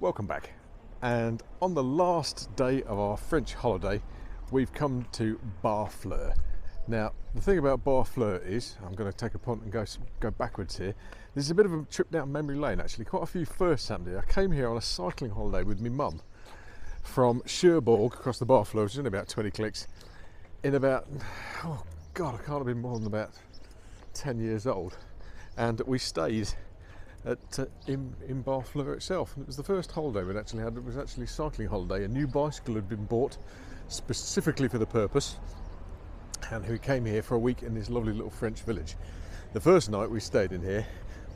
Welcome back, and on the last day of our French holiday we've come to Barfleur. Now the thing about Barfleur is, I'm going to take a punt and go backwards here. This is a bit of a trip down memory lane actually, quite a few firsts happened here. I came here on a cycling holiday with my mum from Cherbourg across the Barfleur, which is only about 20 clicks, in about, oh god, I can't have been more than about 10 years old, and we stayed in Barfleur itself, and it was the first holiday we'd actually had. It was actually a cycling holiday. A new bicycle had been bought specifically for the purpose, and we came here for a week in this lovely little French village. The first night we stayed in here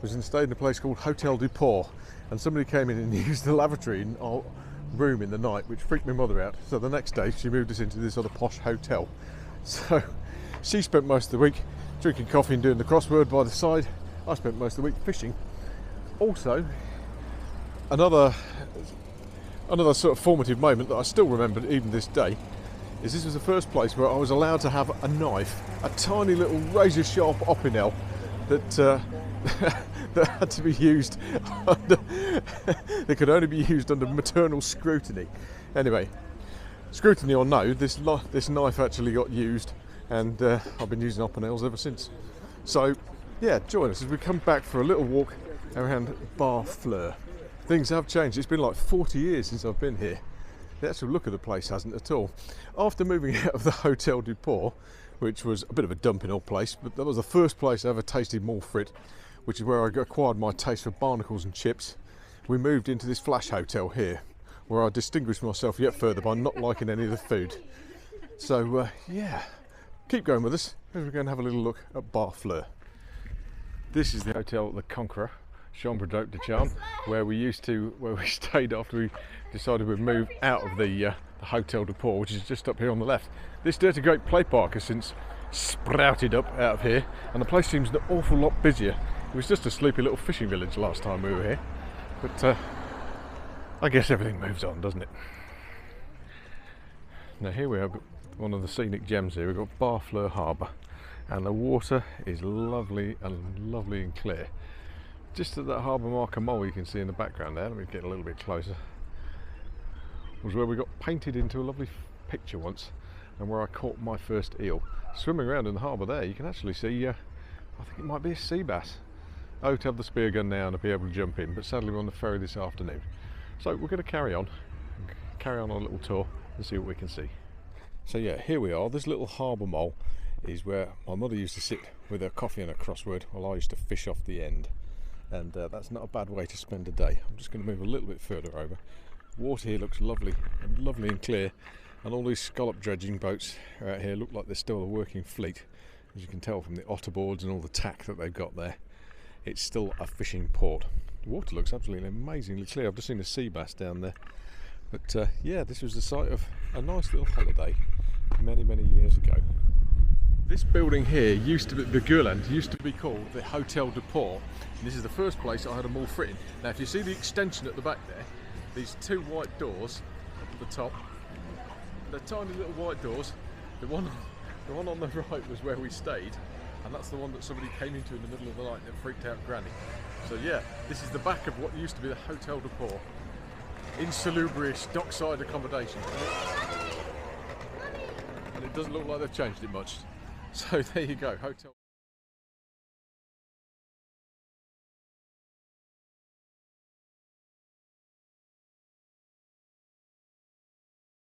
stayed in a place called Hotel du Port, and somebody came in and used the lavatory in our room in the night, which freaked my mother out. So the next day she moved us into this other posh hotel. So she spent most of the week drinking coffee and doing the crossword by the side. I spent most of the week fishing. Also, another sort of formative moment that I still remember even this day is this was the first place where I was allowed to have a knife, a tiny little razor sharp opinel that that had to be used under, that could only be used under maternal scrutiny. Anyway, scrutiny or no, this knife actually got used, and I've been using opinels ever since. So yeah, join us as we come back for a little walk around Barfleur. Things have changed. It's been like 40 years since I've been here. The actual look of the place hasn't at all. After moving out of the Hotel du Port, which was a bit of a dumping old place, but that was the first place I ever tasted malt frit, which is where I acquired my taste for barnacles and chips, we moved into this flash hotel here, where I distinguished myself yet further by not liking any of the food. So yeah, keep going with us as we're going to have a little look at Barfleur. This is the Hotel the Conqueror, Chambre d'Hôte de Charme, where we stayed after we decided we'd move out of the Hotel du Port, which is just up here on the left. This Dirty Great Play Park has since sprouted up out of here, and the place seems an awful lot busier. It was just a sleepy little fishing village last time we were here, but I guess everything moves on, doesn't it? Now here we have one of the scenic gems here. We've got Barfleur Harbour, and the water is lovely and clear. Just at that harbour marker mole you can see in the background there, let me get a little bit closer, was where we got painted into a lovely picture once, and where I caught my first eel. Swimming around in the harbour there you can actually see, I think it might be a sea bass. I hope to have the spear gun now and I'll be able to jump in, but sadly we're on the ferry this afternoon. So we're going to carry on our little tour and see what we can see. So yeah, here we are. This little harbour mole is where my mother used to sit with her coffee and a crossword while I used to fish off the end. And that's not a bad way to spend a day. I'm just going to move a little bit further over. Water here looks lovely and clear, and all these scallop dredging boats out here look like they're still a working fleet. As you can tell from the otter boards and all the tack that they've got there, it's still a fishing port. The water looks absolutely amazingly clear. I've just seen a sea bass down there. But yeah, this was the site of a nice little holiday many years ago. This building here used to be, the Guerland, used to be called the Hotel du Port, and this is the first place I had a malt frit in. Now if you see the extension at the back there, these two white doors up at the top, they're tiny little white doors. The one on the right was where we stayed, and that's the one that somebody came into in the middle of the night and freaked out Granny. So yeah, this is the back of what used to be the Hotel du Port. Insalubrious dockside accommodation. And it doesn't look like they've changed it much. So there you go, Hotel.